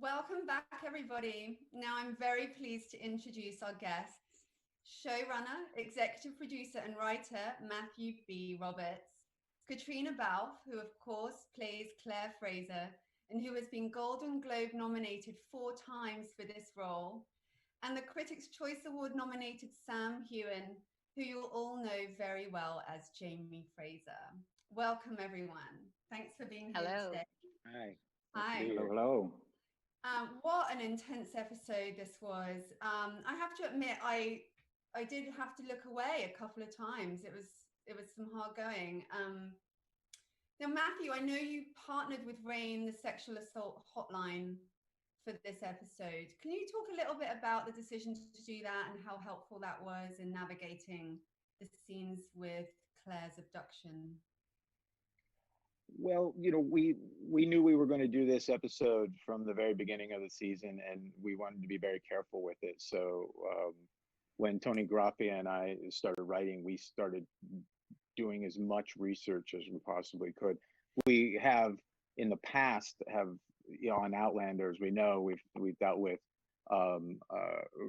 Welcome back, everybody. Now I'm very pleased to introduce our guests, showrunner, executive producer, and writer Matthew B. Roberts, Caitriona Balfe, who of course plays Claire Fraser and who has been Golden Globe nominated 4 times for this role, and the Critics' Choice Award nominated Sam Heughan, who you'll all know very well as Jamie Fraser. Welcome, everyone. Thanks for being here Hello. today. Hi. Nice to Hi. be here. Hello. What an intense episode this was. I have to admit, I did have to look away a couple of times. It was some hard going. Now, Matthew, I know you partnered with Rain, the sexual assault hotline, for this episode. Can you talk a little bit about the decision to do that and how helpful that was in navigating the scenes with Claire's abduction? Well, we knew we were going to do this episode from the very beginning of the season, and we wanted to be very careful with it. So when Tony Graffia and I started writing, we started doing as much research as we possibly could. We have in the past on Outlander, as we know, we've dealt with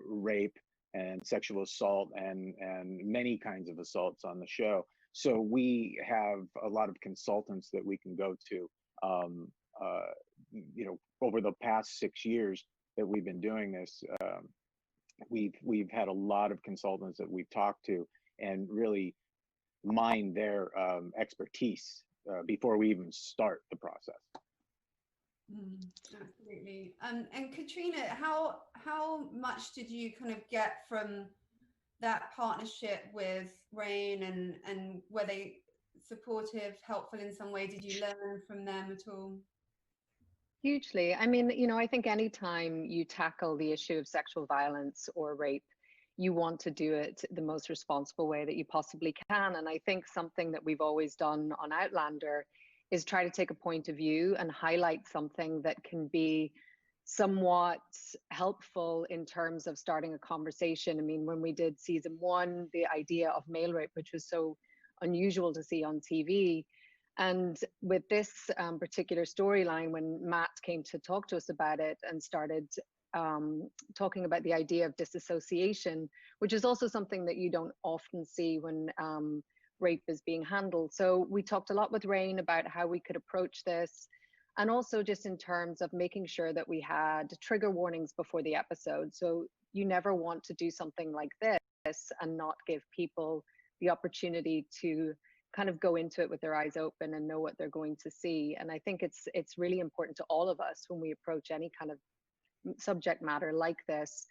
rape and sexual assault and many kinds of assaults on the show. So we have a lot of consultants that we can go to. Over the past 6 years that we've been doing this, we've had a lot of consultants that we've talked to and really mine their expertise before we even start the process. Absolutely. And Caitriona, how much did you kind of get from that partnership with Rain, and were they supportive, helpful in some way? Did you learn from them at all? Hugely. I mean, I think anytime you tackle the issue of sexual violence or rape, you want to do it the most responsible way that you possibly can. And I think something that we've always done on Outlander is try to take a point of view and highlight something that can be somewhat helpful in terms of starting a conversation. I mean, when we did season 1, the idea of male rape, which was so unusual to see on TV, and with this particular storyline, when Matt came to talk to us about it and started talking about the idea of disassociation, which is also something that you don't often see when rape is being handled. So we talked a lot with Rain about how we could approach this, and also just in terms of making sure that we had trigger warnings before the episode. So you never want to do something like this and not give people the opportunity to kind of go into it with their eyes open and know what they're going to see. And I think it's really important to all of us when we approach any kind of subject matter like this,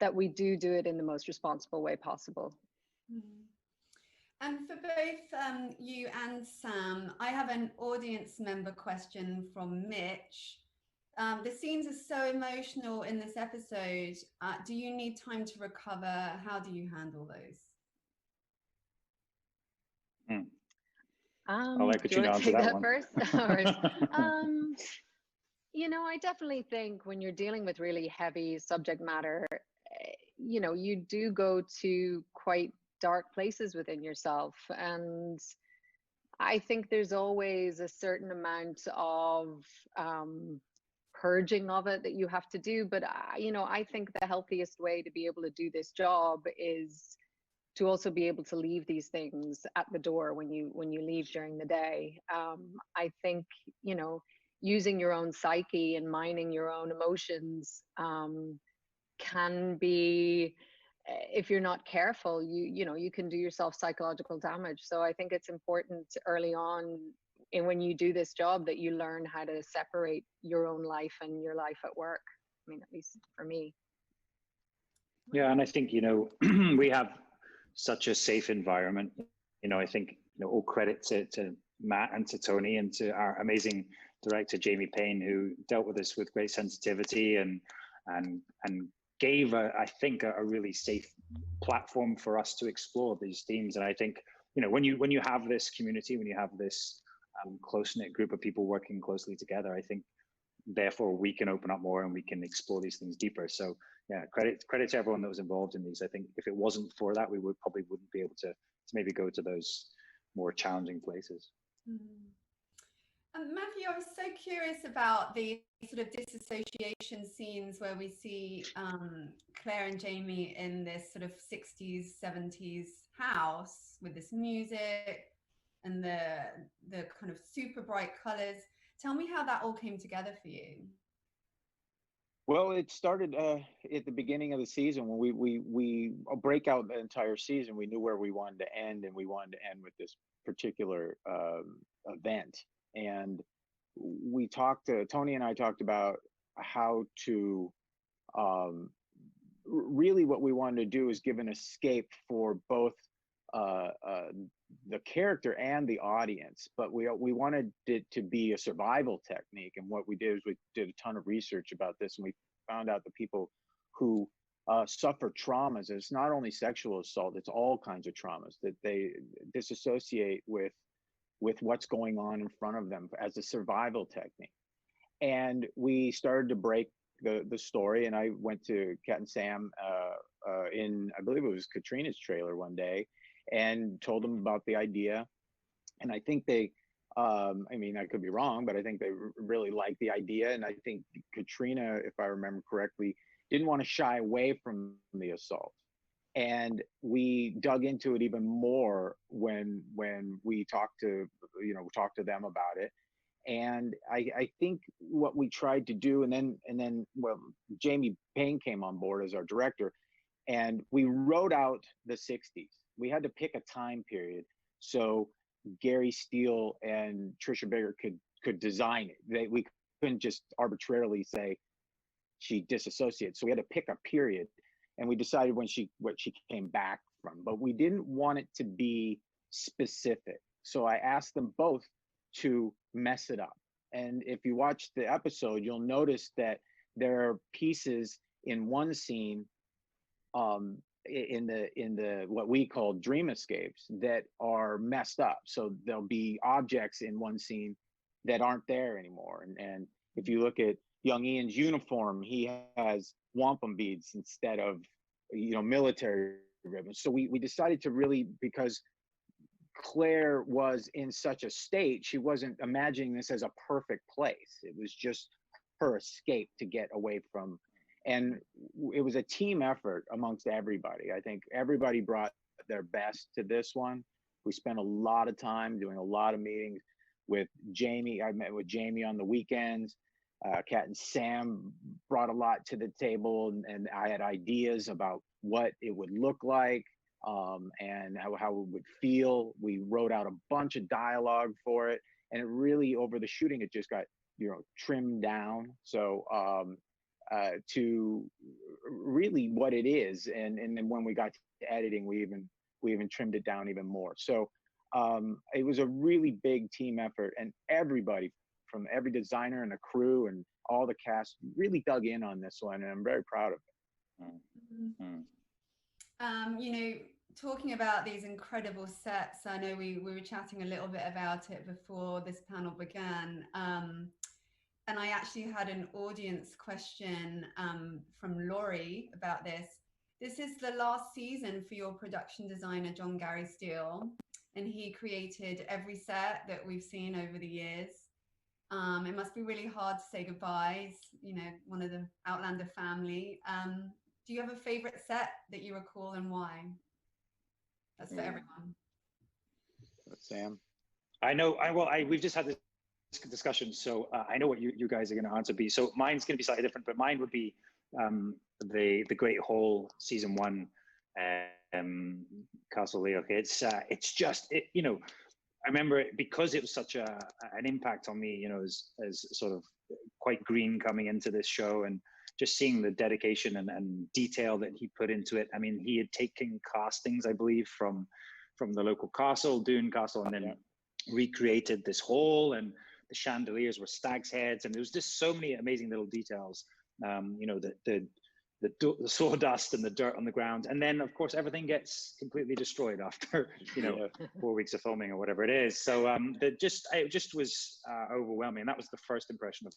that we do it in the most responsible way possible. Mm-hmm. And for both you and Sam, I have an audience member question from Mitch. The scenes are so emotional in this episode. Do you need time to recover? How do you handle those? I'll let Do you want Caitriona to take that one. first? I definitely think when you're dealing with really heavy subject matter, you do go to quite dark places within yourself. And I think there's always a certain amount of purging of it that you have to do. But, I think the healthiest way to be able to do this job is to also be able to leave these things at the door when you leave during the day. I think, using your own psyche and mining your own emotions can be, if you're not careful, you can do yourself psychological damage. So I think it's important early on when you do this job that you learn how to separate your own life and your life at work. I mean, at least for me. Yeah, and I think, we have such a safe environment. I think, all credit to Matt and to Tony and to our amazing director, Jamie Payne, who dealt with this with great sensitivity and gave, I think, a really safe platform for us to explore these themes. And I think, when you have this community, when you have this close-knit group of people working closely together, I think, therefore, we can open up more and we can explore these things deeper. So yeah, credit to everyone that was involved in these. I think if it wasn't for that, we probably wouldn't be able to maybe go to those more challenging places. Mm-hmm. Matthew, I was so curious about the sort of disassociation scenes where we see Claire and Jamie in this sort of 60s, 70s house with this music and the kind of super bright colors. Tell me how that all came together for you. Well, it started at the beginning of the season when we break out the entire season. We knew where we wanted to end, and we wanted to end with this particular event. And we talked to Tony and I talked about how to really what we wanted to do is give an escape for both the character and the audience, but we wanted it to be a survival technique. And what we did is we did a ton of research about this, and we found out the people who suffer traumas. It's not only sexual assault; it's all kinds of traumas that they disassociate with what's going on in front of them as a survival technique. And we started to break the story, and I went to Kat and Sam in, I believe it was Caitriona's trailer one day, and told them about the idea. And I think they, I mean, I could be wrong, but I think they really liked the idea. And I think Caitriona, if I remember correctly, didn't want to shy away from the assault. And we dug into it even more when we talked to them about it. And I think what we tried to do, and then well, Jamie Payne came on board as our director, and we wrote out the 60s. We had to pick a time period so Gary Steele and Trisha Bigger could design it. We couldn't just arbitrarily say she disassociates. So we had to pick a period, and we decided what she came back from. But we didn't want it to be specific. So I asked them both to mess it up. And if you watch the episode, you'll notice that there are pieces in one scene in the what we call dream escapes that are messed up. So there'll be objects in one scene that aren't there anymore. And if you look at young Ian's uniform, he has wampum beads instead of military ribbons. So we decided to really, because Claire was in such a state, she wasn't imagining this as a perfect place. It was just her escape to get away from. And it was a team effort amongst everybody. I think everybody brought their best to this one. We spent a lot of time doing a lot of meetings with Jamie. I met with Jamie on the weekends. Kat and Sam brought a lot to the table, and I had ideas about what it would look like and how it would feel. We wrote out a bunch of dialogue for it, and it really, over the shooting, it just got trimmed down. So to really what it is, and then when we got to editing, we even trimmed it down even more. So it was a really big team effort, and everybody from every designer and the crew and all the cast really dug in on this one, and I'm very proud of it. Mm-hmm. Talking about these incredible sets, I know we were chatting a little bit about it before this panel began. And I actually had an audience question from Laurie about this. This is the last season for your production designer, John Gary Steele, and he created every set that we've seen over the years. It must be really hard to say goodbyes, one of the Outlander family. Do you have a favorite set that you recall, and why? That's for everyone. Sam? I know, we've just had this discussion, so I know what you guys are going to answer be. So mine's going to be slightly different, but mine would be the Great Hall season 1, Castle Leoch. It's just I remember it because it was such an impact on me, as sort of quite green coming into this show, and just seeing the dedication and detail that he put into it. I mean, he had taken castings, I believe, from the local castle, Doon Castle, and then recreated this hall, and the chandeliers were stag's heads, and there was just so many amazing little details. The sawdust and the dirt on the ground, and then of course everything gets completely destroyed after 4 weeks of filming or whatever it is. So it just was overwhelming. And that was the first impression of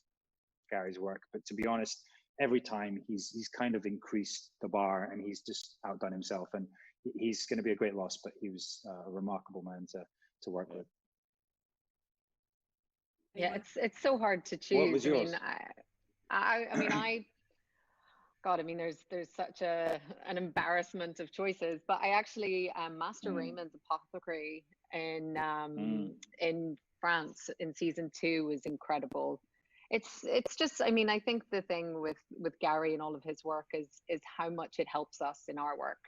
Gary's work. But to be honest, every time he's kind of increased the bar, and he's just outdone himself. And he's going to be a great loss, but he was a remarkable man to work with. Yeah, it's so hard to choose. What was yours? I mean, God, I mean, there's such an embarrassment of choices, but I actually Master Raymond's Apothecary in France in season 2 was incredible. It's just, I mean, I think the thing with Gary and all of his work is how much it helps us in our work.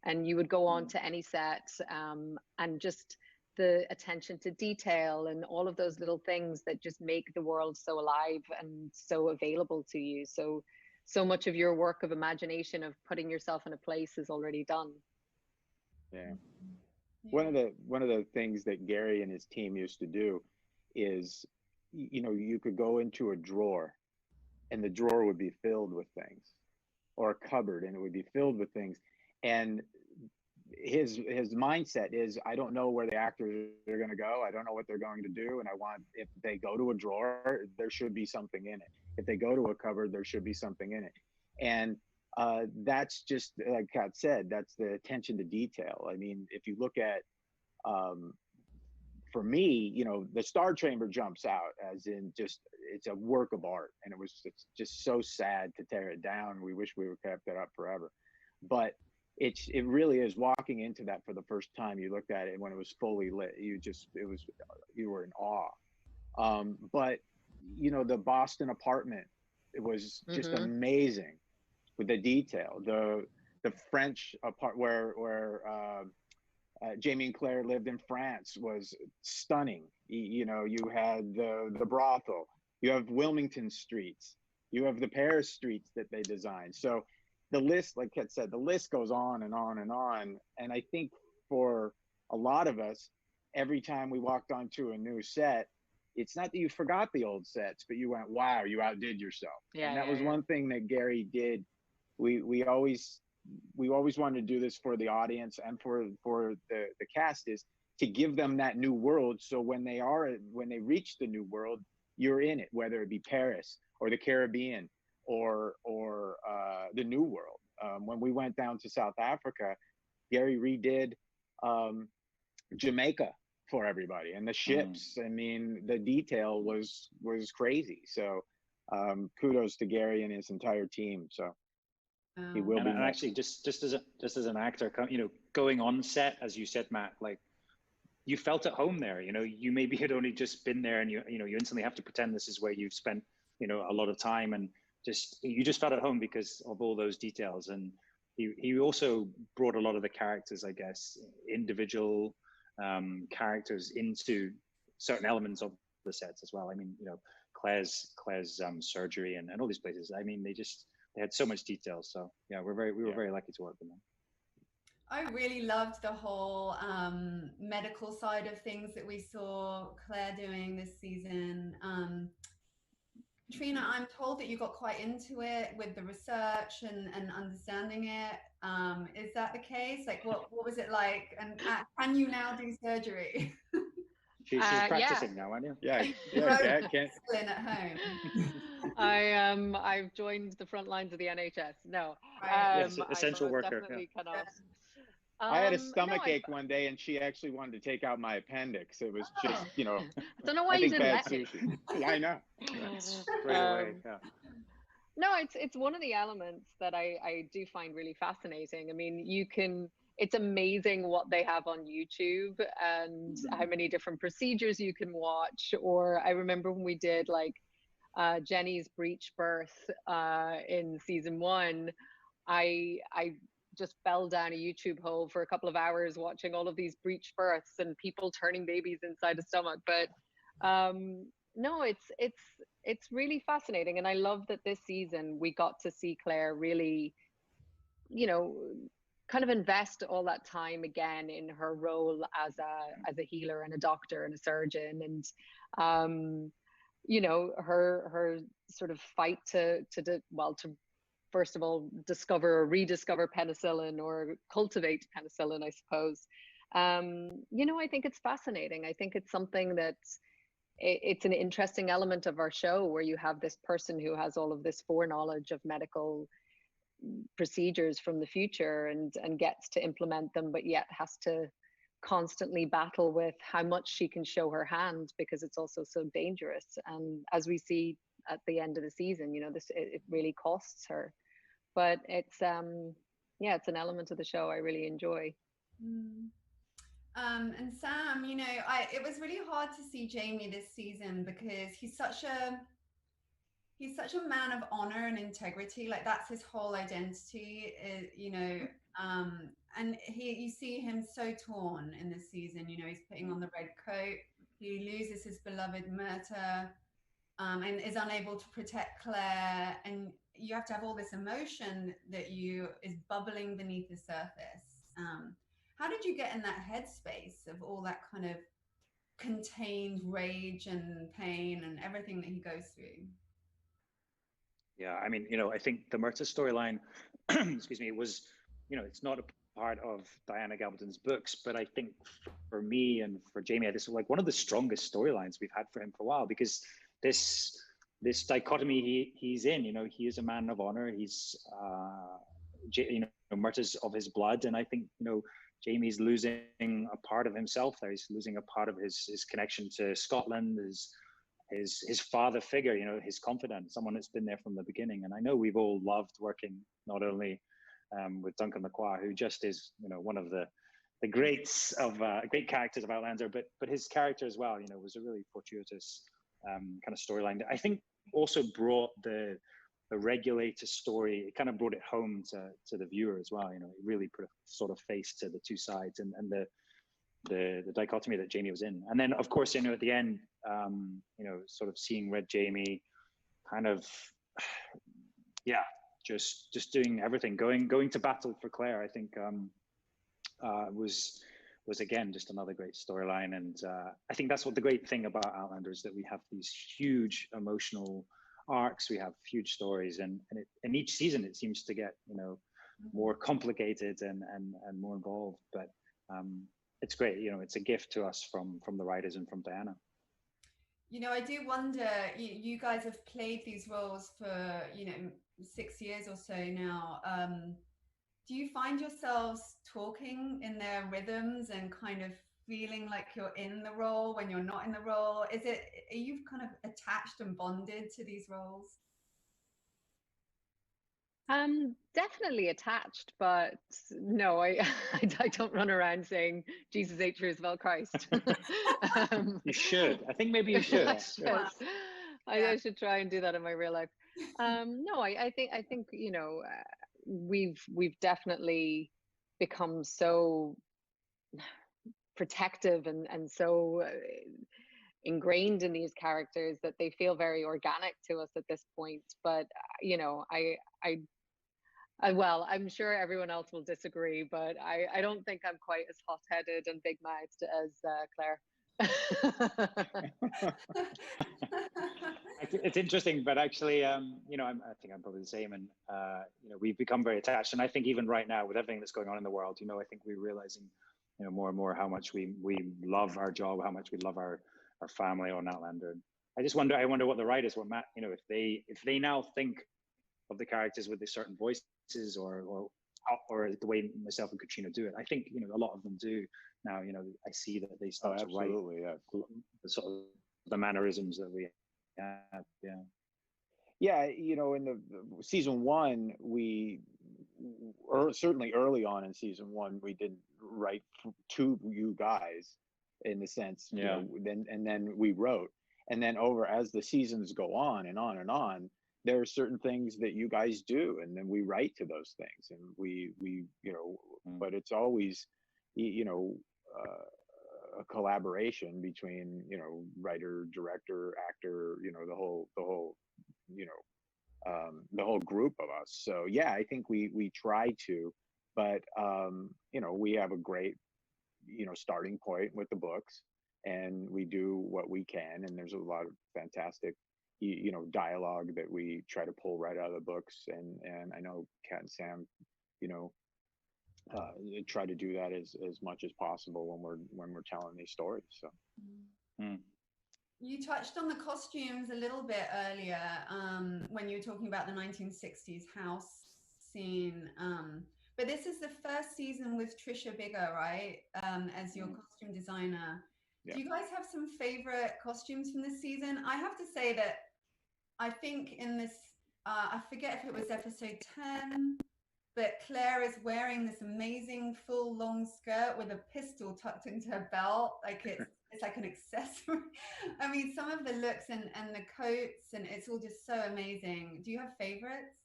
And you would go on to any set and just the attention to detail and all of those little things that just make the world so alive and so available to you. So much of your work of imagination of putting yourself in a place is already done. Yeah. One of the things that Gary and his team used to do is, you know, you could go into a drawer and the drawer would be filled with things, or a cupboard and it would be filled with things. And his mindset is, I don't know where the actors are going to go. I don't know what they're going to do. And I want, if they go to a drawer, there should be something in it. If they go to a cupboard, there should be something in it. And that's just, like Kat said, that's the attention to detail. I mean, if you look at, for me, you know, the Star Chamber jumps out as in just, it's a work of art. And it's just so sad to tear it down. We wish we would kept it up forever. But it really is walking into that for the first time. You looked at it when it was fully lit. You were in awe. But you know, the Boston apartment, it was just amazing with the detail. The French apart where Jamie and Claire lived in France was stunning. You know, you had the brothel, you have Wilmington streets, you have the Paris streets that they designed. So the list, like Kat said, the list goes on and on and on. And I think for a lot of us, every time we walked onto a new set, it's not that you forgot the old sets, but you went, wow, you outdid yourself. Yeah, and that was one thing that Gary did. We always wanted to do this for the audience and for the cast, is to give them that new world. So when they reach the new world, you're in it, whether it be Paris or the Caribbean or the New World. When we went down to South Africa, Gary redid Jamaica for everybody, and the ships. I mean, the detail was crazy. So kudos to Gary and his entire team. So he will be. And actually, just as an actor, you know, going on set, as you said, Matt, like, you felt at home there. You know, you maybe had only just been there, and you instantly have to pretend this is where you've spent, you know, a lot of time, and you just felt at home because of all those details. And he also brought a lot of the characters, I guess, individual characters into certain elements of the sets as well. I mean, you know, Claire's surgery and all these places. I mean, they had so much detail. So yeah, we were very lucky to work with them. I really loved the whole medical side of things that we saw Claire doing this season. Caitriona, I'm told that you got quite into it with the research and understanding it. Is that the case? Like, what was it like? And can you now do surgery? She's practicing now, aren't you? Yeah. At home. I've joined the front lines of the NHS. No, yes, essential worker. Definitely kind of. I had a stomach ache one day, and she actually wanted to take out my appendix. It was just, you know, I don't know why you didn't let me. Yeah, I know. Straight away. Yeah. No, it's one of the elements that I do find really fascinating. I mean, it's amazing what they have on YouTube and how many different procedures you can watch. Or I remember when we did like Jenny's breech birth in season 1, I just fell down a YouTube hole for a couple of hours watching all of these breech births and people turning babies inside the stomach. But no, it's really fascinating. And I love that this season we got to see Claire really, you know, kind of invest all that time again in her role as a healer and a doctor and a surgeon. And you know, her sort of fight to first of all, discover or rediscover penicillin, or cultivate penicillin, I suppose. You know, I think it's fascinating. I think it's something it's an interesting element of our show, where you have this person who has all of this foreknowledge of medical procedures from the future and gets to implement them, but yet has to constantly battle with how much she can show her hand, because it's also so dangerous. And as we see at the end of the season, you know, it really costs her. But it's yeah, it's an element of the show I really enjoy. Mm. And Sam, you know, it was really hard to see Jamie this season because he's such a man of honor and integrity. Like that's his whole identity, you know. And you see him so torn in this season. You know, he's putting on the red coat. He loses his beloved Myrta, and is unable to protect Claire. And you have to have all this emotion that is bubbling beneath the surface. How did you get in that headspace of all that kind of contained rage and pain and everything that he goes through? Yeah, I mean, I think the Myrta storyline, excuse me, was, it's not a part of Diana Gabaldon's books, but I think for me and for Jamie, this is like one of the strongest storylines we've had for him for a while, because this dichotomy he's in, he is a man of honor. He's, Myrta's of his blood, and I think, Jamie's losing a part of himself there. He's losing a part of his connection to Scotland, his father figure, his confidant, someone that's been there from the beginning. And I know we've all loved working not only with Duncan Lacroix, who just is, one of the greats of great characters of Outlander, but his character as well, was a really fortuitous kind of storyline that I think also brought the regulator story. It kind of brought it home to the viewer as well. It really put a sort of face to the two sides and the dichotomy that Jamie was in. And then of course, at the end, sort of seeing Red Jamie kind of, yeah, just doing everything, going to battle for Claire, I think was again, just another great storyline. And I think that's what the great thing about Outlander is, that we have these huge emotional arcs, we have huge stories, and each season it seems to get, more complicated and more involved. But it's great, it's a gift to us from the writers and from Diana. I do wonder, you guys have played these roles for, 6 years or so now. Do you find yourselves talking in their rhythms and kind of feeling like you're in the role when you're not in the role? Are you kind of attached and bonded to these roles? Definitely attached, but no, I don't run around saying Jesus ate Roosevelt Christ. You should. I think maybe you should. I should try and do that in my real life. No, I think we've definitely become so protective and so ingrained in these characters that they feel very organic to us at this point. But well, I'm sure everyone else will disagree, but I don't think I'm quite as hot-headed and big-mouthed as Claire. It's interesting, but actually, I think I'm probably the same, and we've become very attached. And I think even right now, with everything that's going on in the world, I think we're realizing, more and more how much we love our job, how much we love our family on Outlander. I wonder what the writers, Matt, if they now think of the characters with a certain voices or the way myself and Caitriona do it. I think a lot of them do now. I see that they start to write the sort of the mannerisms that we have. Yeah, in the season one, certainly early on in season one, we didn't write to you guys in the sense, then we wrote, and then as the seasons go on and on and on, there are certain things that you guys do, and then we write to those things, and we but it's always, a collaboration between, writer, director, actor, the whole the whole group of us. So yeah, I think we try to, but we have a great, starting point with the books, and we do what we can, and there's a lot of fantastic dialogue that we try to pull right out of the books, and I know Kat and Sam try to do that as much as possible when we're telling these stories. So You touched on the costumes a little bit earlier when you were talking about the 1960s house scene, But this is the first season with Trisha Bigger, right? As your costume designer. Yeah. Do you guys have some favorite costumes from this season? I have to say that I think in this, I forget if it was episode 10, but Claire is wearing this amazing full long skirt with a pistol tucked into her belt. Like it's like an accessory. I mean, some of the looks and the coats, and it's all just so amazing. Do you have favorites?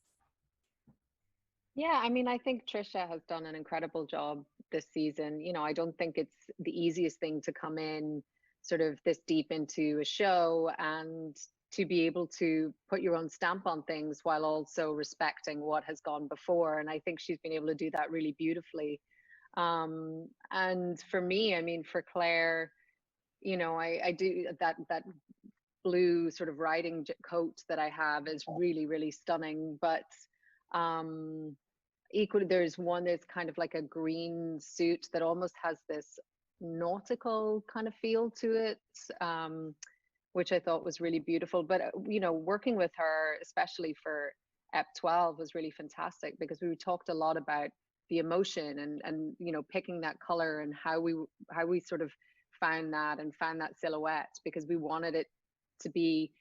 Yeah, I mean, I think Trisha has done an incredible job this season. You know, I don't think it's the easiest thing to come in sort of this deep into a show and to be able to put your own stamp on things while also respecting what has gone before. And I think she's been able to do that really beautifully. And for me, I mean, for Claire, you know, I do that blue sort of riding coat that I have is really, really stunning. But equally, there's one that's kind of like a green suit that almost has this nautical kind of feel to it, which I thought was really beautiful. But you know, working with her, especially for EP 12, was really fantastic because we talked a lot about the emotion and you know, picking that color and how we sort of found that silhouette, because we wanted it to be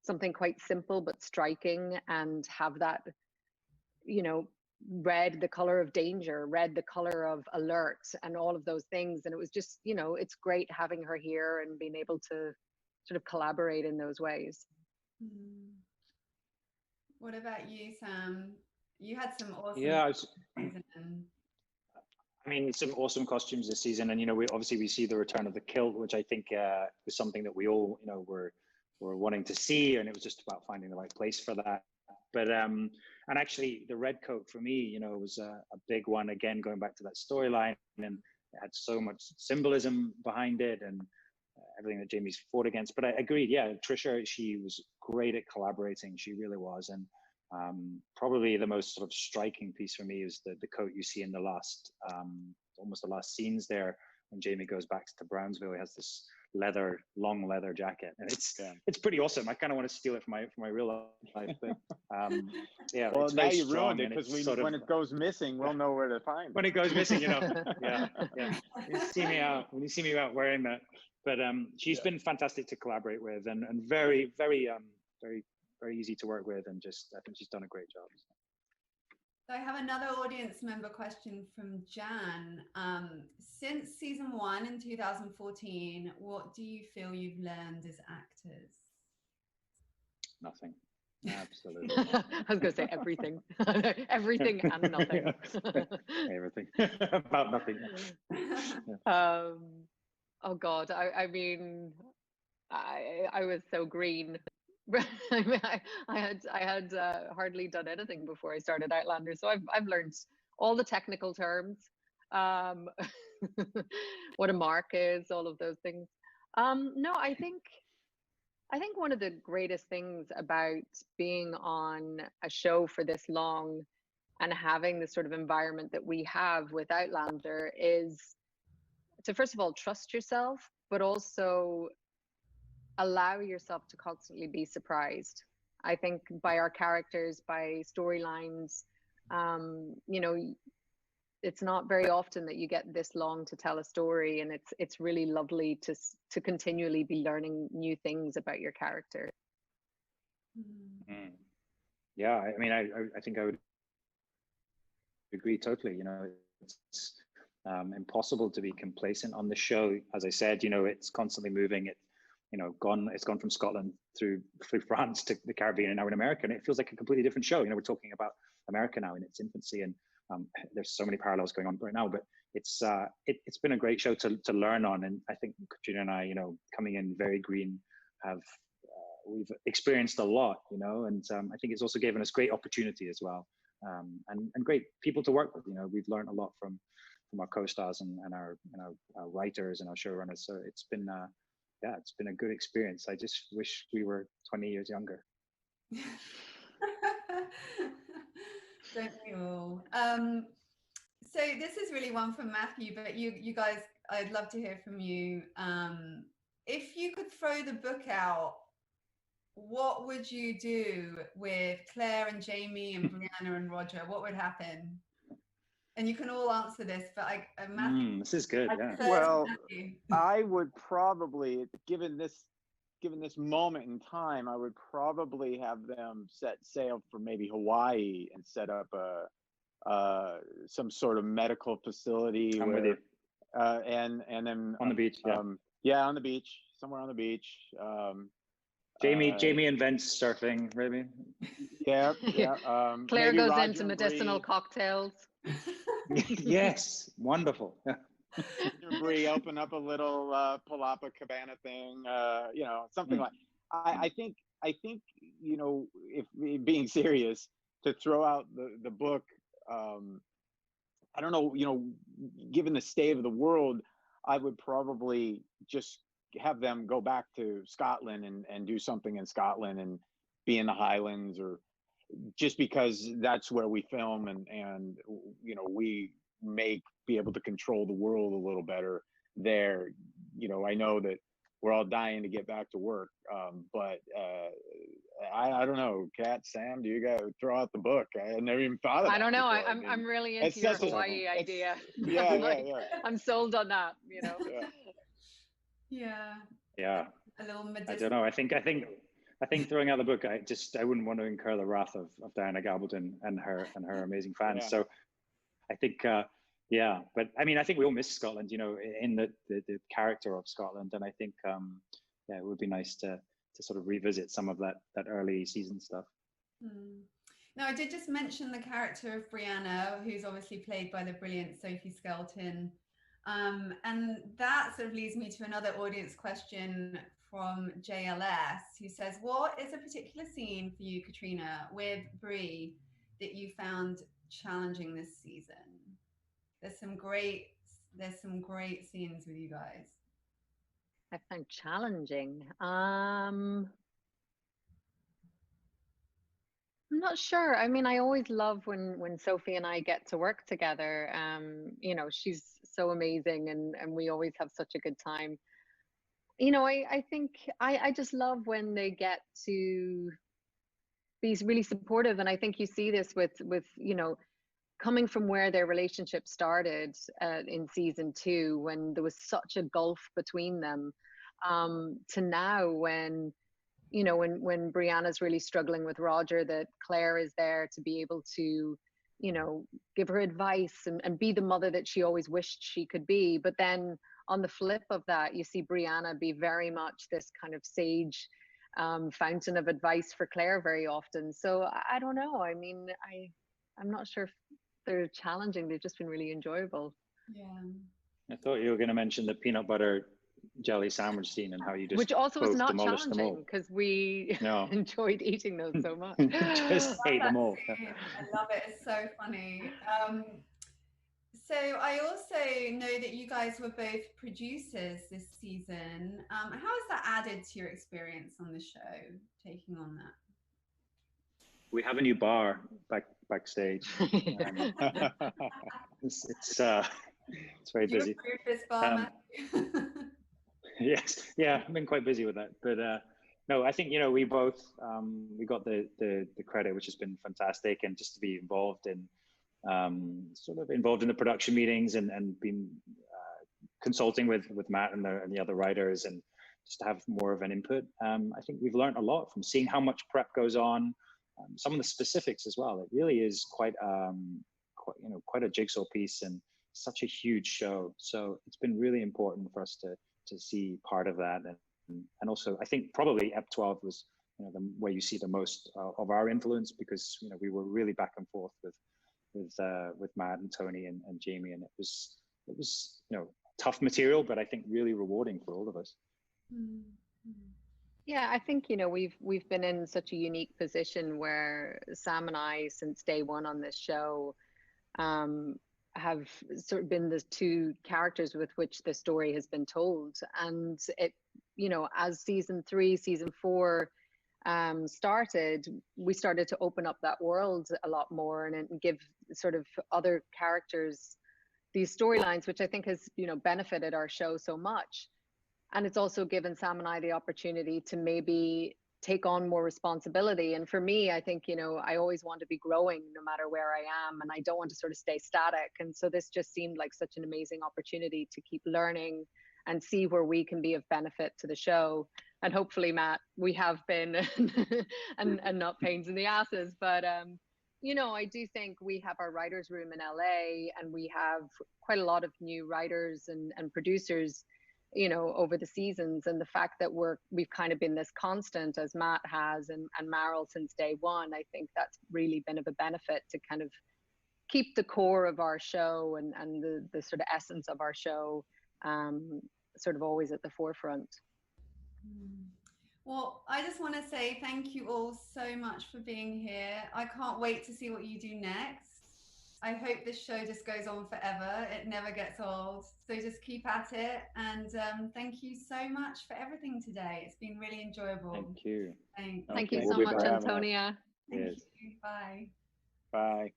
something quite simple but striking and have that, you know, red, the color of danger, red, the color of alert, and all of those things. And it was just, you know, it's great having her here and being able to sort of collaborate in those ways. What about you, Sam? You had some awesome season. I mean, some awesome costumes this season, and you know, we see the return of the kilt, which I think was something that we all, you know, were wanting to see, and it was just about finding the right place for that. But and actually, the red coat for me, you know, was a big one. Again, going back to that storyline, and it had so much symbolism behind it, and everything that Jamie's fought against. But I agreed, yeah, Trisha, she was great at collaborating. She really was, and probably the most sort of striking piece for me is the coat you see in the last, almost the last scenes there when Jamie goes back to Brownsville. He has this long leather jacket, and it's pretty awesome. I kind of want to steal it for my real life, but yeah. Well, now you ruined it, because when it goes missing, we'll know where to find it. When it goes missing, you know, yeah. When you see me out wearing that. But she's been fantastic to collaborate with, and very, very, very easy to work with, and just I think she's done a great job. So I have another audience member question from Jan. Since season 1 in 2014, what do you feel you've learned as actors? Nothing. Absolutely. I was going to say everything. Everything and nothing. Everything. About nothing. Oh God, I mean, I was so green. I mean, I had hardly done anything before I started Outlander, so I've learned all the technical terms, what a mark is, all of those things. No, I think one of the greatest things about being on a show for this long and having the sort of environment that we have with Outlander is to, first of all, trust yourself, but also allow yourself to constantly be surprised. I think by our characters, by storylines, you know, it's not very often that you get this long to tell a story, and it's really lovely to continually be learning new things about your character. Yeah, I mean, I think I would agree totally. You know, it's impossible to be complacent on the show. As I said, you know, it's constantly moving. It's gone from Scotland through France to the Caribbean and now in America, and it feels like a completely different show. You know, we're talking about America now in its infancy, and there's so many parallels going on right now. But it's been a great show to learn on, and I think Caitriona and I, you know, coming in very green, we've experienced a lot, you know, and I think it's also given us great opportunity as well, and great people to work with. You know, we've learned a lot from our co-stars and our writers and our showrunners. So it's been it's been a good experience. I just wish we were 20 years younger. Don't we all? So this is really one for Matthew, but you guys, I'd love to hear from you. If you could throw the book out, what would you do with Claire and Jamie and Brianna and Roger? What would happen? and you can all answer this, but Matthew, this is good. Yeah. Well, Matthew. I would probably, given this moment in time, I would probably have them set sail for maybe Hawaii and set up some sort of medical facility I'm with where, you. and then On the beach. Yeah. yeah, on the beach, somewhere on the beach. Jamie invents surfing, maybe. Yeah. Claire maybe goes Roger into and medicinal Bree, cocktails. Yes, wonderful. Bree open up a little Palapa Cabana thing, something like. I think if being serious, to throw out the book, I don't know, given the state of the world, I would probably just have them go back to Scotland and do something in Scotland and be in the Highlands, or just because that's where we film, and we may be able to control the world a little better there. I know that we're all dying to get back to work, but I don't know. Kat, Sam, do you guys throw out the book? I never even thought of that. I don't know. before. I'm really into it's your such a- Hawaii idea. Yeah. I'm sold on that. Yeah. A little I medicinal. don't know. I think throwing out the book, I wouldn't want to incur the wrath of Diana Gabaldon and her amazing fans. Yeah. So I think, but I mean, I think we all miss Scotland, in the character of Scotland. And I think, it would be nice to sort of revisit some of that early season stuff. Now, I did just mention the character of Brianna, who's obviously played by the brilliant Sophie Skelton. And that sort of leads me to another audience question from JLS, who says, what is a particular scene for you, Caitriona, with Brie that you found challenging this season? There's some great scenes with you guys. I found challenging. I'm not sure. I mean, I always love when Sophie and I get to work together. She's so amazing, and we always have such a good time. I think I just love when they get to be really supportive, and I think you see this with coming from where their relationship started in season 2, when there was such a gulf between them, to now when Brianna's really struggling with Roger, that Claire is there to be able to, give her advice and be the mother that she always wished she could be. But then on the flip of that, you see Brianna be very much this kind of sage fountain of advice for Claire very often. So I don't know. I mean, I'm not sure if they're challenging. They've just been really enjoyable. Yeah. I thought you were going to mention the peanut butter jelly sandwich scene and how you just which also was both not demolished them challenging all. because we enjoyed eating those so much. Just ate them all. I love it. It's so funny. So I also know that you guys were both producers this season. How has that added to your experience on the show, taking on that? We have a new bar backstage. It's very busy. You approved this bar, Matthew? Yes, yeah, I've been quite busy with that, but no, I think we both we got the credit, which has been fantastic, and just to be involved in the production meetings and been consulting with Matt and the other writers, and just to have more of an input. I think we've learned a lot from seeing how much prep goes on, some of the specifics as well. It really is quite a jigsaw piece and such a huge show. So it's been really important for us to see part of that, and also I think probably Ep 12 was where you see the most of our influence, because we were really back and forth with Matt and Tony and Jamie, and it was tough material, but I think really rewarding for all of us. Yeah, I think we've been in such a unique position where Sam and I, since day one on this show, have sort of been the two characters with which the story has been told. And it, as season 3, season 4 started, we started to open up that world a lot more and give sort of other characters these storylines, which I think has, benefited our show so much. And it's also given Sam and I the opportunity to maybe take on more responsibility. And for me, I think, you know, I always want to be growing no matter where I am, and I don't want to sort of stay static. And so this just seemed like such an amazing opportunity to keep learning and see where we can be of benefit to the show. And hopefully, Matt, we have been and not pains in the asses. But you know, I do think we have our writers' room in LA, and we have quite a lot of new writers and producers, you know, over the seasons. And the fact that we've kind of been this constant, as Matt has, and Meryl since day one, I think that's really been of a benefit to kind of keep the core of our show and the sort of essence of our show sort of always at the forefront. Well, I just want to say thank you all so much for being here. I can't wait to see what you do next. I hope this show just goes on forever. It never gets old. So just keep at it. And thank you so much for everything today. It's been really enjoyable. Thank you. Thanks. Thank you Thank so you much, for having us. Antonia. Thank Yes. you. Bye. Bye.